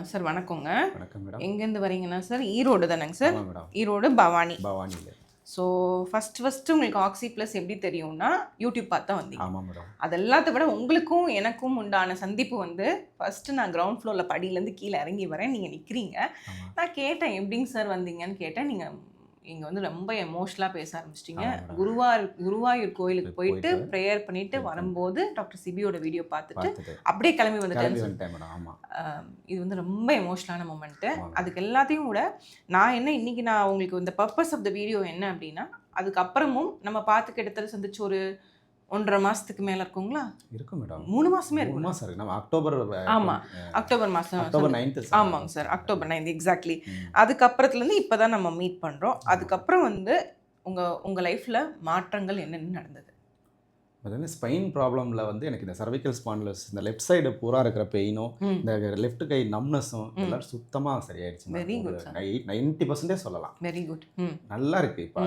Sir வணக்கங்க. வணக்கம் madam. எங்கேருந்து வரீங்கன்னா சார் ஈரோடு தானேங்க சார்? ஆமாம் மேடம். ஈரோடு பவானி. பவானியில். ஸோ ஃபஸ்ட்டு உங்களுக்கு ஆக்சி ப்ளஸ் எப்படி தெரியும்னா யூடியூப் பார்த்து தான் வந்தீங்க. ஆமாம் மேடம். அது எல்லாத்த விட உங்களுக்கும் எனக்கும் உண்டான சந்திப்பு வந்து ஃபஸ்ட்டு நான் கிரவுண்ட் ஃப்ளோரில் படியிலேருந்து கீழே இறங்கி வரேன், நீங்கள் நிற்கிறீங்க. நான் கேட்டேன் எப்படிங்க சார் வந்தீங்கன்னு கேட்டேன். நீங்கள் இங்கே வந்து ரொம்ப எமோஷ்னலாக பேச ஆரம்பிச்சிட்டிங்க. குருவாயூர் கோயிலுக்கு போயிட்டு ப்ரேயர் பண்ணிட்டு வரும்போது டாக்டர் சிபியோட வீடியோ பார்த்துட்டு அப்படியே கிளம்பி வந்துட்டேன். இது வந்து ரொம்ப எமோஷ்னலான மூமெண்ட்டு. அதுக்கு எல்லாத்தையும் விட நான் இன்னைக்கு நான் உங்களுக்கு இந்த பர்பஸ் ஆஃப் த வீடியோ என்ன அப்படின்னா, அதுக்கப்புறமும் நம்ம பார்த்து கிட்டத்தட்ட சந்திச்சு ஒரு 1.5 மாசத்துக்கு மேல இருக்குங்களா? இருக்கும் மேடம். 3 மாசமே இருக்கும். 3 மாசம் இருக்கு. நம்ம அக்டோபர். ஆமா, அக்டோபர் மாசம். October 9th. ஆமாங்க சார், அக்டோபர் 9 எக்ஸாக்ட்லி. அதுக்கப்புறத்துலேருந்து இப்போ தான் நம்ம மீட் பண்ணுறோம். அதுக்கப்புறம் வந்து உங்கள் லைஃப்பில் மாற்றங்கள் என்னென்னு நடந்தது? அது வந்து ஸ்பைன் ப்ராப்ளமில் வந்து எனக்கு இந்த சர்விக்கல் ஸ்பான்லஸ், இந்த லெஃப்ட் சைடு பூரா இருக்கிற பெயினும் இந்த லெஃப்ட் கை நம்னஸும் எல்லாம் சுத்தமாக சரியாயிடுச்சு. Very good. 90% சொல்லலாம். Very good. நல்லா இருக்கு. இப்போ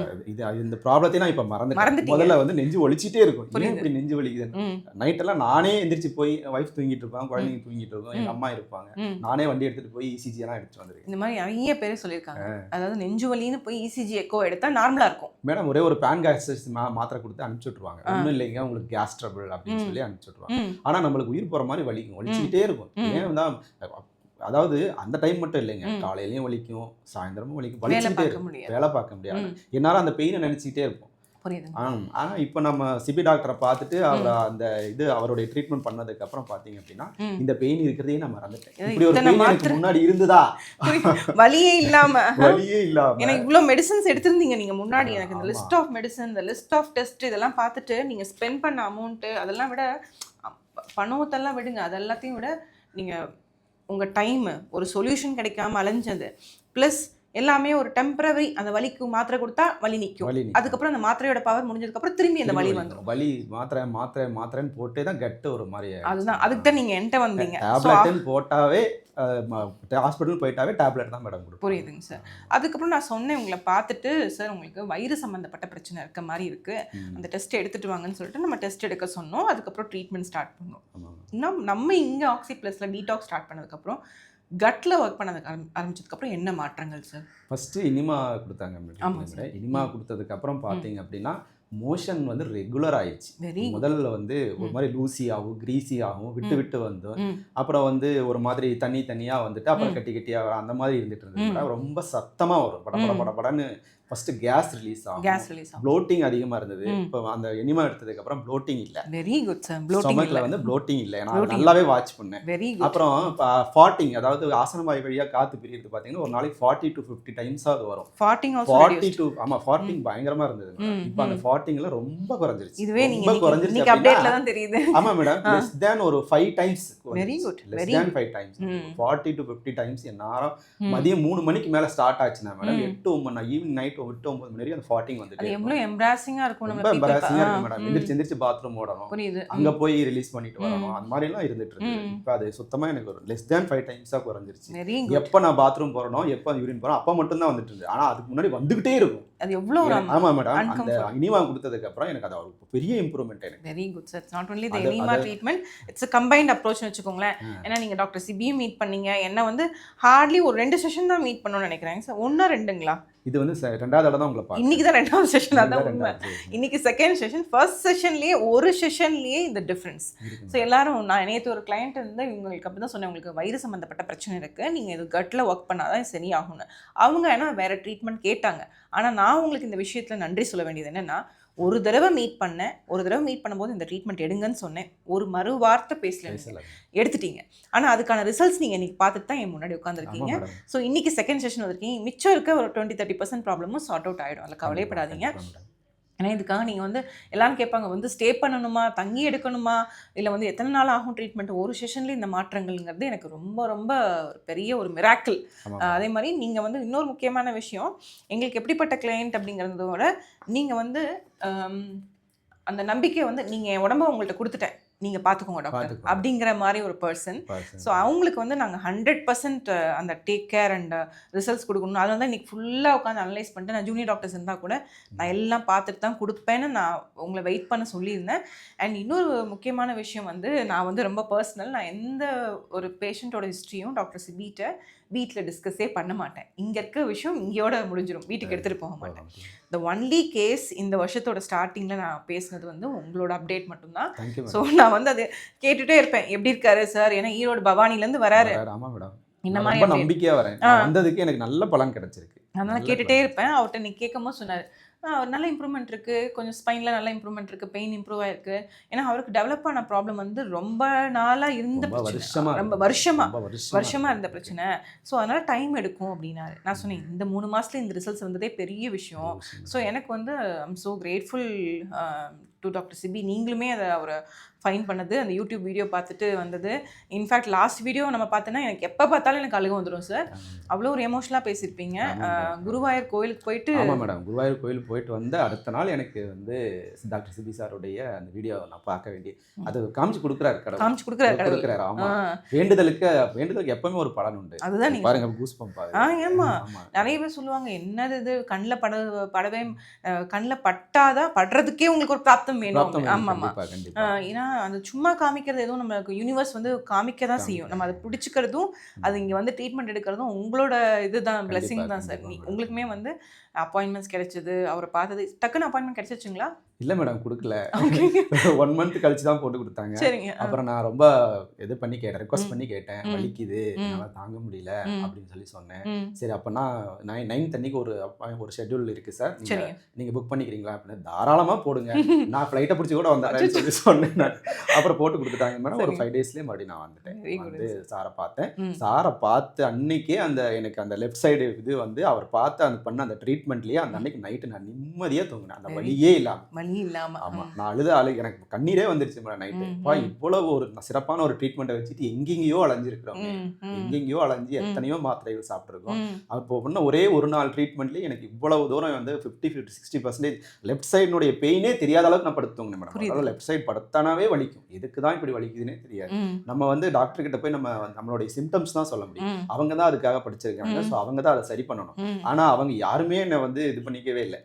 இந்த ப்ராப்ளத்தையும் நான் இப்போ மறந்துட்டேன். முதல்ல வந்து நெஞ்சு வலிச்சிட்டே இருக்கும். இப்படி நெஞ்சு வலிக்குது. நைட்டெல்லாம் நானே எந்திரிச்சு போய் ஒய்ஃப் தூங்கிட்டு இருப்பாங்க, குழந்தைங்க தூங்கிட்டு இருக்கோம், எங்கள் அம்மா இருப்பாங்க. நானே வண்டி எடுத்துகிட்டு போய் இசிஜி எல்லாம் எடுத்துட்டு வந்துருக்கேன். இந்த மாதிரி நிறைய பேர் சொல்லியிருக்காங்க. அதாவது நெஞ்சு வலின்னு போய் இசிஜி எக்கோ எடுத்தால் நார்மலாக இருக்கும். மேடம், ஒரே ஒரு பேன் கேஸ் மாத்திரை கொடுத்து அனுப்பிச்சு விட்ருவாங்க. ஒன்றும் இல்லைங்க, உங்களுக்கு கேஸ் ட்ரபிள் அப்படின்னு சொல்லி அனுப்பிச்சுட்ருவாங்க. ஆனால் நம்மளுக்கு உயிர் போகிற மாதிரி வலிச்சுக்கிட்டே இருக்கும். ஏன் தான், அதாவது அந்த டைம் மட்டும் இல்லைங்க, காலையிலையும் வலிக்கும், சாயந்தரமும் வலிக்கும், வலிச்சுக்கிட்டே இருக்கும். வேலை பார்க்க முடியாது. என்னால் அந்த பெயினை நினச்சிக்கிட்டே இருக்கும். ஆனால் இப்போ நம்ம சிபி டாக்டரை பார்த்துட்டு அவருடைய ட்ரீட்மெண்ட் பண்ணதுக்கு அப்புறம் பார்த்தீங்க அப்படின்னா இந்த பெயின் இருக்கிறதே நான் மறந்துட்டேன். இப்படி ஒரு பெயின் எனக்கு முன்னாடி இருந்ததா? வலியே இல்லாம எனக்கு இவ்வளோ மெடிசன்ஸ் எடுத்திருந்தீங்க நீங்க முன்னாடி. எனக்கு இந்த லிஸ்ட் ஆஃப் மெடிசன், இந்த லிஸ்ட் ஆஃப் டெஸ்ட் இதெல்லாம் பார்த்துட்டு நீங்க ஸ்பெண்ட் பண்ண அமௌண்ட்டு அதெல்லாம் விட, பணத்தெல்லாம் விடுங்க, அது எல்லாத்தையும் விட நீங்க உங்க டைமு, ஒரு சொல்யூஷன் கிடைக்காம அலைஞ்சது, ப்ளஸ் எல்லாமே ஒரு டெம்பரரி. அந்த வலிக்கு மாத்திரை கொடுத்தா வலி நிற்கும், அதுக்கப்புறம் அந்த மாத்திரையோட பவர் முடிஞ்சதுக்கப்புறம் திரும்பி அந்த வலி வந்துடும். வலி மாத்திரைன்னு போட்டே தான் கெட்ட ஒரு மாதிரி. அதுதான், அதுக்கு தான் நீங்கள் என்கிட்ட வந்தீங்க. டேப்லெட்னு போட்டாவே ஹாஸ்பிட்டல் போயிட்டாவே டேப்லெட் தான் மேடம் கொடுக்கும். புரியுதுங்க சார். அதுக்கப்புறம் நான் சொன்னேன் உங்களை பார்த்துட்டு, சார் உங்களுக்கு வயிறு சம்மந்தப்பட்ட பிரச்சனை இருக்க மாதிரி இருக்குது, அந்த டெஸ்ட் எடுத்துகிட்டு வாங்கன்னு சொல்லிட்டு நம்ம டெஸ்ட் எடுக்க சொன்னோம். அதுக்கப்புறம் ட்ரீட்மெண்ட் ஸ்டார்ட் பண்ணோம். நம்ம இங்கே ஆக்சி ப்ளஸில் டீடாக்ஸ் ஸ்டார்ட் பண்ணதுக்கப்புறம் கட்டில் ஒர்க் பண்ண ஆரம்பிச்சதுக்கப்புறம் என்ன மாற்றங்கள் சார்? ஃபஸ்ட்டு இனிமா கொடுத்தாங்க மேடம். இனிமா கொடுத்ததுக்கப்புறம் பார்த்தீங்க அப்படின்னா மோஷன் வந்து ரெகுலர் ஆயிடுச்சு. முதல்ல வந்து ஒரு மாதிரி லூசி ஆகும், கிரீசி ஆகும், விட்டு விட்டு வந்து அப்புறம் வந்து ஒரு மாதிரி தண்ணியாக வந்துட்டு அப்புறம் கட்டியாக வரும், அந்த மாதிரி இருந்துட்டு இருந்தது. ரொம்ப சத்தமாக வரும், படன்னு. ஃபர்ஸ்ட் கேஸ் ரிலீஸ் ஆகும், ப்ளோட்டிங் அதிகமாக இருந்தது. இப்போ அந்த எனிமா எடுத்ததுக்கு அப்புறம் ப்ளோட்டிங் இல்லை. Very good sir. ஸ்டொமக்ல வந்து ப்ளோட்டிங் இல்லை, நான் நல்லாவே வாட்ச் பண்ணேன். Very good. அப்புறம் ஃபார்ட்டிங், அதாவது ஆசனவாய் வழியாக காற்று பிரிகிறது பார்த்தீங்கன்னா ஒரு நாளைக்கு 40 to 50 டைம்ஸாவது வரும். 40 பயங்கரமாக இருந்தது. இப்போ அந்த 40ல ரொம்ப குறைஞ்சிருச்சு. இதுவே நீங்க குறைஞ்சிருச்சு அப்டேட்ல தான் தெரியுது. ஆமா மேடம், லெஸ் தென் ஒரு 5 times. Very good. Less than 5 times. 40 to 50 times. என்னாரம் மதியம் 3 மணிக்கு மேல ஸ்டார்ட் ஆச்சுனா மேடம் 8-9 ஈவினிங் நைட் 8-9 மணி வரைக்கும் அந்த 40 வந்துட்டே. அது எவ்வளவு எம்பாரசிங்கா இருக்கும். நம்ம எம்பாரசிங்கா இருக்கு மேடம். எந்திரிச்சு பாத்ரூம் ஓடணும், அங்க போய் ரிலீஸ் பண்ணிட்டு வரணும், அந்த மாதிரி எல்லாம் இருந்துட்டு இருக்கு. இப்போ அது சுத்தமா எனக்கு ஒரு லெஸ் தென் 5 டைம்ஸா குறைஞ்சிருச்சு. எப்ப நான் பாத்ரூம் போறனோ, எப்ப யூரின் போறோம், அப்ப மட்டும் தான் வந்துட்டு இருக்கு. ஆனா அதுக்கு முன்னாடி வந்துகிட்டே இருக்கும். அது எவ்வளவு. ஆமா மேடம், அந்த இனிமா கொடுத்ததுக்கு அப்புறம் எனக்கு அது ஒரு பெரிய இம்ப்ரூவ்மென்ட். எனக்கு very good sir. Not only the enema treatment, it's a combined approach னு வெச்சுக்கோங்களேன். ஏன்னா நீங்க டாக்டர் சிபியும் மீட் பண்ணீங்க, என்ன வந்து ஹார்ட்லி ஒரு 2 செஷன் தான் மீட் பண்ணணும்னு நினைக்கிறேன் சார். 1 or 2ங்களா? இது வந்து 2வது தடவை தான் உங்களை பார்க்க. இன்னைக்கு தான் 2வது செஷன். அதான் உண்மை. இன்னைக்கு 2nd செஷன். ஃபர்ஸ்ட் செஷன்லயே ஒரு செஷன்லயே இந்த டிஃபரன்ஸ். ஸோ எல்லாரும், நான் நேற்று ஒரு கிளையண்ட் வந்து இவங்களுக்கு அப்படி தான் சொன்னேன், உங்களுக்கு வயிறு சம்மந்தப்பட்ட பிரச்சனை இருக்குது, நீங்கள் இது கட்டில் ஒர்க் பண்ணாதான் சரியாகும்னு. அவங்க ஏன்னா வேறு ட்ரீட்மெண்ட் கேட்டாங்க. ஆனால் நான் உங்களுக்கு இந்த விஷயத்தில் நன்றி சொல்ல வேண்டியது என்னென்னா, ஒரு தடவை மீட் பண்ணும்போது இந்த ட்ரீட்மெண்ட் எடுங்கன்னு சொன்னேன். ஒரு மறு வார்த்தை பேசல, எடுத்துட்டீங்க. ஆனால் அதுக்கான ரிசல்ட்ஸ் நீங்கள் இன்றைக்கி பார்த்துட்டு தான் என் முன்னாடி உட்காந்துருக்கீங்க. ஸோ இன்றைக்கி 2nd செஷன் வந்திருக்கீங்க. மிச்சம் இருக்க ஒரு 20-30% ப்ராப்ளமும் சார்ட் அவுட் ஆகிடும். அதில் கவலைப்படாதீங்க. ஏன்னா இதுக்காக நீங்கள் வந்து எல்லாரும் கேட்பாங்க, வந்து ஸ்டே பண்ணணுமா, தங்கி எடுக்கணுமா, இல்லை வந்து எத்தனை நாள் ஆகும் ட்ரீட்மெண்ட்? ஒரு செஷன்லேயே இந்த மாற்றங்கள்ங்கிறது எனக்கு ரொம்ப ரொம்ப பெரிய ஒரு மிராக்கிள். அதே மாதிரி நீங்கள் வந்து இன்னொரு முக்கியமான விஷயம், எங்களுக்கு எப்படிப்பட்ட கிளையண்ட் அப்படிங்கிறதோட நீங்கள் வந்து அந்த நம்பிக்கை வந்து, நீங்கள் என் உடம்பை உங்கள்கிட்ட கொடுத்துட்டேன், நீங்கள் பார்த்துக்கோங்க டாக்டர் அப்படிங்கிற மாதிரி ஒரு பர்சன். ஸோ அவங்களுக்கு வந்து நாங்கள் 100% அந்த டேக் கேர் அண்ட் ரிசல்ட்ஸ் கொடுக்கணும். அதனால தான் இன்றைக்கி ஃபுல்லாக உட்காந்து அனலைஸ் பண்ணிட்டு, நான் ஜூனியர் டாக்டர்ஸ் இருந்தால் கூட நான் எல்லாம் பார்த்துட்டு தான் கொடுப்பேன்னு நான் உங்களை வெயிட் பண்ண சொல்லியிருந்தேன். அண்ட் இன்னொரு முக்கியமான விஷயம் வந்து, நான் வந்து ரொம்ப பர்சனல், நான் எந்த ஒரு பேஷண்ட்டோட ஹிஸ்ட்ரியும் டாக்டர் சிபிட்ட வீட்டில் டிஸ்கஸே பண்ண மாட்டேன். இங்கே இருக்க விஷயம் இங்கேயோட முடிஞ்சிடும், வீட்டுக்கு எடுத்துகிட்டு போக மாட்டேன். த ஒன்லி கேஸ் இந்த வருஷத்தோட ஸ்டார்டிங்கில் நான் பேசினது வந்து உங்களோட அப்டேட் மட்டும்தான். ஸோ நான் வந்து அது கேட்டுகிட்டே இருப்பேன், எப்படி இருக்காரு சார், ஏன்னா ஈரோடு பவானிலேருந்து வராரு. ஆமாம் மேடம், இந்த மாதிரி நம்பிக்கையாக வரேன், வந்ததுக்கு எனக்கு நல்ல பலன் கிடைச்சிருக்கு. அதனால கேட்டுகிட்டே இருப்பேன். அவர்கிட்ட நீ கேட்கும்போது சொன்னார், நல்ல இம்ப்ரூவ்மெண்ட் இருக்குது, கொஞ்சம் ஸ்பைனில் நல்ல இம்ப்ரூவ்மெண்ட் இருக்குது, பெயின் இம்ப்ரூவ் ஆகிருக்கு. ஏன்னா அவருக்கு டெவலப் ஆன ப்ராப்ளம் வந்து ரொம்ப நாளாக இருந்த பிரச்சனை, ரொம்ப வருஷமாக இருந்த பிரச்சனை. ஸோ அதனால் டைம் எடுக்கும் அப்படின்னாரு. நான் சொன்னேன், இந்த 3 மாதத்துல இந்த ரிசல்ட்ஸ் வந்ததே பெரிய விஷயம். ஸோ எனக்கு வந்து I'm so grateful to doctor Sibi. நீங்களுமே அதை அவரை ஃபைன் பண்ணது, அந்த யூடியூப் வீடியோ பார்த்துட்டு வந்தது. இன்ஃபேக்ட் லாஸ்ட் வீடியோ நம்ம பார்த்தோன்னா எனக்கு எப்போ பார்த்தாலும் எனக்கு அழுக வந்துடும் சார். அவ்வளோ ஒரு எமோஷனலாக பேசியிருப்பீங்க. குருவாயூர் கோயிலுக்கு போயிட்டு. ஆமாம் மேடம், குருவாயூர் கோயிலுக்கு போயிட்டு வந்து அடுத்த நாள் எனக்கு வந்து டாக்டர் சிபி சாருடைய அந்த வீடியோ நான் பார்க்க வேண்டிய, அது காமிச்சு கொடுக்குறாரு கடவுள். ஆமாம், வேண்டுதலுக்கு எப்பவுமே ஒரு பலன் உண்டு. அதுதான் நீங்கள் பாருங்க, கூஸ் பம்ப். ஆமாம், நிறைய பேர் சொல்லுவாங்க, என்னது இது கண்ணில் படவே கண்ணில் பட்டாதான் படுறதுக்கே உங்களுக்கு ஒரு பிராப்தம் வேணும். ஆமாம், ஏன்னா அது சும்மா காமிக்கிறது எதுவும் நம்மளுக்கு யூனிவர்ஸ் வந்து காமிக்க தான் செய்யும். நம்ம அதை பிடிச்சிக்கிறதும் அது இங்கே வந்து ட்ரீட்மெண்ட் எடுக்கிறதும் உங்களோட இதுதான், பிளெஸிங் தான் சார். உங்களுக்குமே வந்து அப்பாயின்மெண்ட்ஸ் கிடைச்சது, அவரை பார்த்தது, டக்குன்னு அப்பாயின்மெண்ட் கிடைச்சிச்சுங்களா? இல்லை மேடம், கொடுக்கல. 1 மந்த் கழிச்சு தான் போட்டு கொடுத்தாங்க. சரிங்க. அப்புறம் நான் ரொம்ப இது பண்ணி கேட்டேன், ரெக்வஸ்ட் பண்ணி கேட்டேன், வலிக்குது, என்னால் தாங்க முடியல அப்படின்னு சொல்லி சொன்னேன். சரி, அப்போனா 9th அன்னைக்கு ஒரு ஷெட்யூல் இருக்குது சார், நீங்கள் புக் பண்ணிக்கிறீங்களா அப்படின்னு. தாராளமாக போடுங்க, நான் ஃப்ளைட்டை பிடிச்சி கூட வந்தேன் சொல்லி சொன்னேன் நான். அப்புறம் போட்டு கொடுத்துட்டாங்க மேடம். ஒரு 5 டேஸ்லேயே மறுபடியும் நான் வந்துட்டேன். வந்து சாரை பார்த்தேன். சாரை பார்த்து அன்னைக்கே எனக்கு அந்த லெஃப்ட் சைடு இது வந்து அவர் பார்த்து அந்த பண்ண அந்த ட்ரீட்மெண்ட்லேயே அந்த அன்னைக்கு நைட்டு நான் நிம்மதியாக தூங்கினேன், அந்த வலியே இல்லாமல். ஆமா, நான் அழுது எனக்கு கண்ணீரே வந்துருச்சு மேடம் நைட்டு. இவ்வளவு ஒரு சிறப்பான ஒரு ட்ரீட்மெண்ட்டை வச்சுட்டு எங்கெங்கேயோ அலைஞ்சிருக்கிறோம், எங்கெங்கேயோ அலைஞ்சு எத்தனையோ மாத்திரைகள் சாப்பிட்ருக்கோம். அப்போ பண்ண ஒரே ஒரு நாள் ட்ரீட்மெண்ட்லேயே எனக்கு இவ்வளவு தூரம் வந்து 50-60% லெஃப்ட் சைடுனுடைய பெயினே தெரியாத அளவுக்கு நான் படுத்துவங்க மேடம். அதனால லெஃப்ட் சைடு படுத்தானாவே வலிக்கும், எதுக்கு தான் இப்படி வலிக்குதுன்னே தெரியாது. நம்ம வந்து டாக்டர் கிட்ட போய் நம்மளுடைய சிம்டம்ஸ் தான் சொல்ல முடியும், அவங்க தான் அதுக்காக படிச்சிருக்காங்க. ஸோ அவங்க தான் அதை சரி பண்ணணும். ஆனா அவங்க யாருமே என்னை வந்து இது பண்ணிக்கவே இல்லை,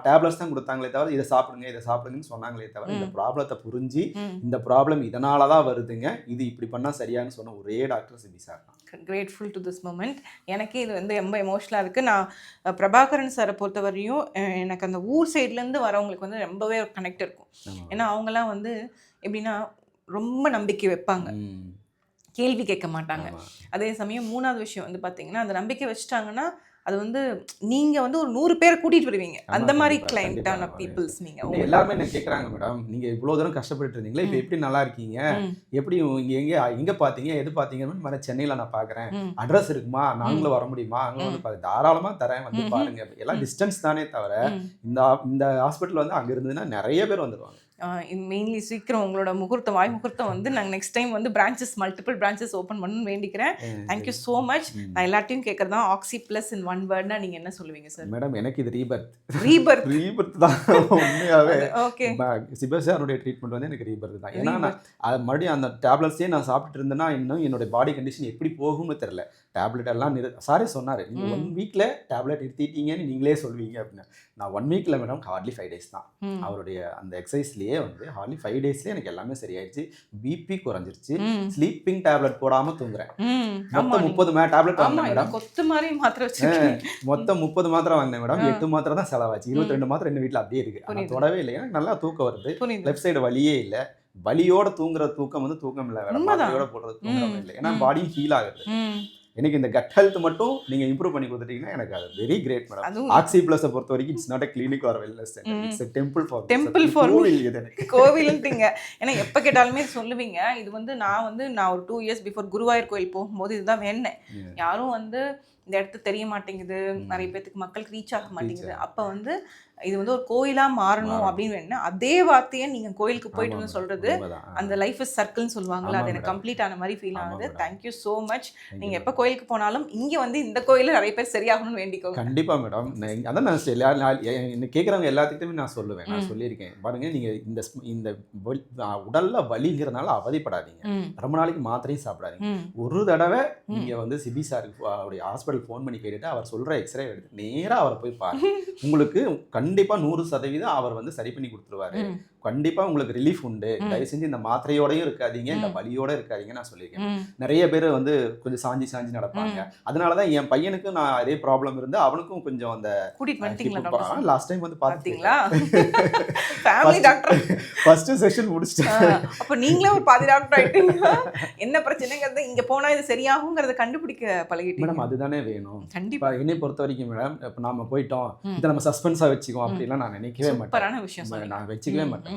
டேப்லெட்ஸ் தான் கொடுத்தாங்களே தவிர இதை சாப்பிடுங்கன்னு சொன்னாங்களே தவிர இந்த ப்ராப்ளத்தை புரிஞ்சு இந்த ப்ராப்ளம் இதனால தான் வருதுங்க, இது இப்படி பண்ணால் சரியான்னு சொன்ன ஒரே டாக்டர் சிபி சார் தான். Grateful to this moment. எனக்கே இது வந்து ரொம்ப எமோஷனலாக இருக்குது. நான் பிரபாகரன் சாரை பொறுத்தவரையும் எனக்கு அந்த ஊர் சைட்லேருந்து வரவங்களுக்கு வந்து ரொம்பவே ஒரு கனெக்ட் இருக்கும். ஏன்னா அவங்களாம் வந்து எப்படின்னா ரொம்ப நம்பிக்கை வைப்பாங்க, கேள்வி கேட்க மாட்டாங்க. அதே சமயம் 3வது விஷயம் வந்து பார்த்தீங்கன்னா, அந்த நம்பிக்கை வச்சுட்டாங்கன்னா அது வந்து நீங்க வந்து ஒரு 100 பேரை கூட்டிட்டு வருவீங்க, அந்த மாதிரி கிளைண்டான பீப்புள்ஸ். நீங்க எல்லாருமே என்ன கேட்குறாங்க, மேடம் நீங்க இவ்வளோ தூரம் கஷ்டப்பட்டு இருந்தீங்களே, இப்போ எப்படி நல்லா இருக்கீங்க, எப்படி இங்கே எங்கே பார்த்தீங்க, எது பார்த்தீங்கன்னு மாதிரி சென்னையில் நான் பார்க்குறேன், அட்ரஸ் இருக்குமா, நாங்களும் வர முடியுமா, அங்கே வந்து தாராளமாக தரேன், வந்து பாருங்க. எல்லாம் டிஸ்டன்ஸ் தானே தவிர இந்த ஹாஸ்பிட்டல் வந்து அங்கே இருந்ததுன்னா நிறைய பேர் வந்துடுவாங்க. மெயின்லி சீக்கிரம் உங்களோட வாய் முகூர்த்தம் வந்து நாங்கள் நெக்ஸ்ட் டைம் வந்து மல்டிபிள் பிரான்ச்சஸ் ஓப்பன் பண்ணணும்னு வேண்டிக்கிறேன். Thank you so much. நான் எல்லாத்தையும் கேட்கறதா ஆக்சி ப்ளஸ் இன் 1 வேர்ட்னா நீங்கள் என்ன சொல்லுவீங்க சார்? மேடம் எனக்கு இது ரீபர்த் தான் உண்மையாகவே. ஓகே, சிபசாருடைய ட்ரீட்மெண்ட் வந்து எனக்கு ரீபர்த் தான். ஏன்னா அது மறுபடியும் அந்த டேப்லெட்ஸே நான் சாப்பிட்டு இருந்தேன்னா இன்னும் என்னோட பாடி கண்டிஷன் எப்படி போகும்னு தெரியல. டேப்லெட் எல்லாம் சாரே சொன்னார், நீங்கள் 1 வீக்கில் டேப்லெட் நிறுத்திட்டீங்கன்னு நீங்களே சொல்வீங்க அப்படின்னு. நான் 1 வீக்கில் மேடம் ஹார்ட்லி 5 days தான். அவருடைய அந்த எக்ஸசைஸ்லேயே வந்து ஹார்ட்லி 5 daysலேயே எனக்கு எல்லாமே சரியாயிடுச்சு. பிபி குறைஞ்சிருச்சு, ஸ்லீப்பிங் டேப்லெட் போடாமல் தூங்குறேன். மொத்தம் 30 டேப்லெட் வாங்கினேன் மேடம். மொத்தம் 30 மாத்திரை வாங்கினேன் மேடம். 8 மாத்திரை தான் செலவாச்சு. 22 மாத்திரை எங்கள் வீட்டில் அப்படியே இருக்கு. ஆனால் தொடவே இல்லை. எனக்கு நல்லா தூக்கம் வருது, லெஃப்ட் சைடு வலியே இல்லை. வலியோட தூங்குற தூக்கம் வந்து தூக்கம் இல்லை, வேற வலியோட போடுறது தூக்கம் இல்லை. ஏன்னா பாடியும் ஹீல் ஆகுது. எனக்கு இந்த கட் ஹெல்த் மட்டும் நீங்க இம்ப்ரூவ் பண்ணி கொடுத்துட்டீங்கன்னா எனக்கு அது வெரி கிரேட் மேடம். ஆக்சி பிளஸ் பொறுத்த வரைக்கும் it's not a clinic or wellness center, it's a temple for கோவில்ன்றீங்க. ஏன்னா எப்ப கேட்டாலுமே சொல்லுவீங்க. இது வந்து நான் ஒரு 2 years பிஃபோர் குருவாயூர் கோயில் போகும்போது இதுதான் வேண்டேன். யாரும் வந்து இந்த இடத்து தெரிய மாட்டேங்குது, நிறைய பேத்துக்கு மக்களுக்கு ரீச் ஆக மாட்டேங்குது, அப்போ வந்து இது வந்து ஒரு கோயிலா மாறணும் அப்படின்னு வேணும்னா அதே வார்த்தையை நீங்க கோயிலுக்கு போயிட்டு வந்து சொல்றது அந்த லைஃப் இஸ் சர்க்கிள்னு சொல்லுவாங்கல்ல, அது எனக்கு கம்ப்ளீட் ஆன மாதிரி ஃபீல் ஆகுது. Thank you so much. நீங்க எப்போ கோயிலுக்கு போனாலும் இங்க வந்து இந்த கோயில நிறைய பேர் சரியாகணும்னு வேண்டிக்கோங்க. கண்டிப்பா மேடம். அதான் நான் என்ன கேட்குறவங்க எல்லாத்துக்கிட்டையுமே நான் சொல்லுவேன், நான் சொல்லியிருக்கேன் பாருங்க, நீங்க இந்த உடல்ல வலிங்கிறதுனால அவதிப்படாதீங்க, ரொம்ப நாளைக்கு மாத்திரையும் சாப்பிடாதீங்க. ஒரு தடவை நீங்க வந்து சிபி சாருக்கு அவருடைய ஹாஸ்பிட்டல் ஃபோன் பண்ணி கேட்டுட்டு அவர் சொல்ற எக்ஸ்ரே எடுத்து நேரா அவரை போய் பாருங்க, உங்களுக்கு கண்டிப்பா 100% அவர் வந்து சரி பண்ணி கொடுத்துருவாரு. கண்டிப்பா உங்களுக்கு ரிலீஃப் உண்டு. தயவு செஞ்சு இந்த மாத்திரையோடயும் இருக்காதீங்க, இந்த வலியோட இருக்காதீங்க நான் சொல்லியிருக்கேன். நிறைய பேர் வந்து கொஞ்சம் சாஞ்சி நடப்பாங்க. அதனாலதான் என் பையனுக்கு நான் அதே ப்ராப்ளம் இருந்து அவனுக்கும் கொஞ்சம் அந்த லாஸ்ட் டைம் வந்து பாத்தீங்களா ஃபேமிலி டாக்டர் ஃபர்ஸ்ட் செஷன் முடிச்சிட்டேன். அப்ப நீங்களே ஒரு பாதி டாக்டர் ஆயிட்டீங்க. என்ன பிரச்சனைங்கிறது இங்க போனா இது சரியாகுங்கிறத கண்டுபிடிக்க பழகிட்டீங்க மேடம். அதுதானே வேணும் கண்டிப்பா. என்னை பொறுத்த வரைக்கும் மேடம், இப்ப நாம போயிட்டோம் இதை நம்ம சஸ்பென்ஸா வச்சுக்கோம் அப்படிலாம் நான் நினைக்கவே மாட்டேன். நான் வச்சுக்கவே மாட்டேன்.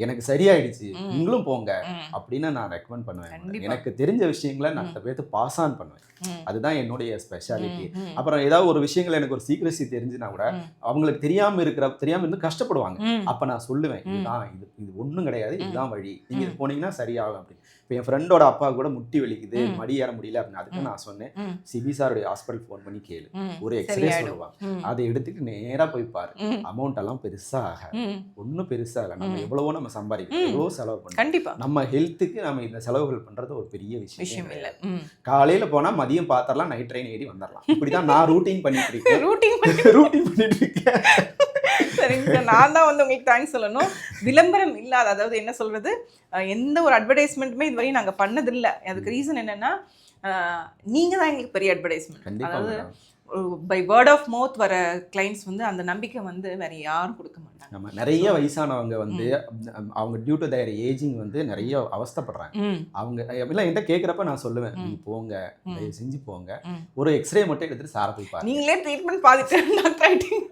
எனக்கு சரியாயிடுச்சு நீங்களும் போங்க அப்படின்னு நான் ரெக்கமெண்ட் பண்ணுவேன். எனக்கு தெரிஞ்ச விஷயங்களை நான் பேர்த்து பாஸ் ஆன் பண்ணுவேன். அதுதான் என்னுடைய ஸ்பெஷாலிட்டி. அப்புறம் ஏதாவது ஒரு விஷயங்கள் எனக்கு ஒரு சீக்ரெசி தெரிஞ்சுனா கூட அவங்களுக்கு தெரியாம இருந்து கஷ்டப்படுவாங்க. அப்ப நான் சொல்லுவேன், இதுதான் இது ஒண்ணும் கிடையாது, இதுதான் வழி, நீங்க இது போனீங்கன்னா சரியாகும் அப்படின்னு. இப்போ என் ஃப்ரெண்டோட அப்பா கூட முட்டி வலிக்குது, மடி ஏற முடியல அப்படின்னு, அதுக்கு நான் சொன்னேன், சிபி சாருடைய ஹாஸ்பிட்டல் ஃபோன் பண்ணி கேளு, ஒரு எக்ஸ்ரே சொல்லுவாங்க, அதை எடுத்துட்டு நேரா போய் பாரு. அமௌண்ட் எல்லாம் பெருசா ஆகாது, ஒன்றும் பெருசா இல்லை. நம்ம எவ்வளவோ நம்ம சம்பாதிக்கணும், எவ்வளோ செலவு பண்ணணும். கண்டிப்பா நம்ம ஹெல்த்துக்கு நம்ம இந்த செலவுகள் பண்றது ஒரு பெரிய விஷயம் இல்லை. காலையில போனா மதியம் பாத்திரலாம், நைட் ட்ரெயின் ஏறி வந்துடலாம். இப்படிதான் நான் ரூட்டிங் பண்ணிட்டு இருக்கேன். ரூட்டிங் பண்ணிட்டு இருக்கேன். சரிங்க, நான் தான் வந்து உங்களுக்கு தேங்க்ஸ் சொல்லணும். விளம்பரம் இல்லாத, அதாவது என்ன சொல்றது, எந்த ஒரு அட்வர்டைஸ்மெண்ட்டுமே இதுவரையும் நாங்கள் பண்ணதில்லை. அதுக்கு ரீசன் என்னன்னா, நீங்க தான் எங்களுக்கு பெரிய அட்வர்டைஸ்மெண்ட். அதாவது பை வேர்ட் ஆஃப் மவுத் வர கிளைண்ட்ஸ் வந்து அந்த நம்பிக்கை வந்து வேற யாரும் கொடுக்க மாட்டாங்க. நம்ம நிறைய வயசானவங்க வந்து அவங்க டியூ டு தயர் ஏஜிங் வந்து நிறைய அவஸ்தைப்படுறாங்க. அவங்க எல்லாம் என்கிட்ட கேட்குறப்ப நான் சொல்லுவேன், நீங்க போங்க, தயவு செஞ்சு போங்க, ஒரு எக்ஸ்ரே மட்டும் எடுத்துட்டு சார போய் பாருங்க. நீங்களே ட்ரீட்மெண்ட் பாதிட்டு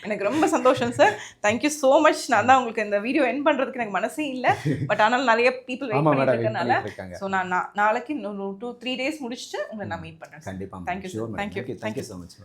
எனக்கு ரொம்ப சந்தோஷம் சார். Thank you so much. நான் தான் உங்களுக்கு இந்த வீடியோ என் பண்ணுறதுக்கு எனக்கு மனசே இல்லை, பட் ஆனால் நிறைய பீப்புள் வெயிட் பண்ணிட்டு இருக்கனால, ஸோ நான் நாளைக்கு 2-3 days முடிச்சுட்டு உங்களை நான் மீட் பண்ணுறேன். கண்டிப்பாக. Thank you so much.